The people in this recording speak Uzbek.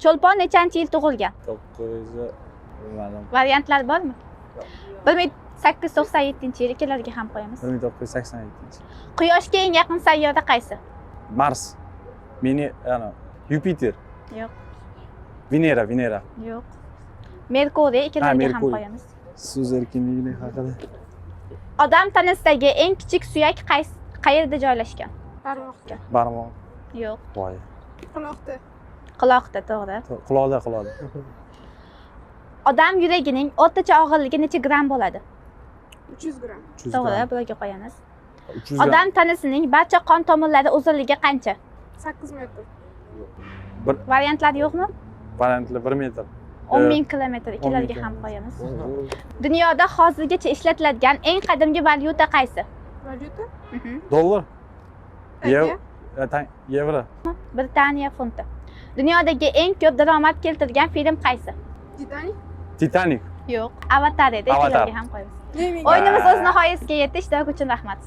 Cho'lpon nechanchi yil tug'ilgan? 900 bilmadim. Variantlar bormi? 1897-yil ikkalarga ham qo'yamiz. 1987. Quyoshga eng yaqin sayyora qaysi? Mars. Yupiter. Yo'q. Venera. Yo'q. Merkuriy ikkalarga ham Merkuriy. qo'yamiz. So'z erkinligi haqida. Odam tanasidagi eng kichik suyak qayerda joylashgan? Barmoqda. Barmoq. Yo'q. Voy. Quloqda. Quloqda, to'g'ri. Quloqda. Odam yuragining o'rtacha og'irligi necha gramm bo'ladi? 300 gram. To'g'ri, bularga qo'yamiz. 300 gram. Odam tanasining barcha qon tomirlari uzunligi qancha? 8 metr. Variantlar yo'qmi? Variantli 1 metr. 10,000 kilometr ikkalarga ham qo'yamiz. Dunyoda hozirgacha ishlatiladigan eng qadimgi valyuta qaysi? Valyuta. Dollar. Tanka. Yevro. Britaniya funti. Dunyodagi eng ko'p daromad keltirgan film qaysi? Titanik. Titanik. Yo'q, Avatar edi, Avatar. ikkalarga ham qo'yamiz. O'yinimiz o'z nihoyasiga yetdi. Ishtirok uchun rahmat.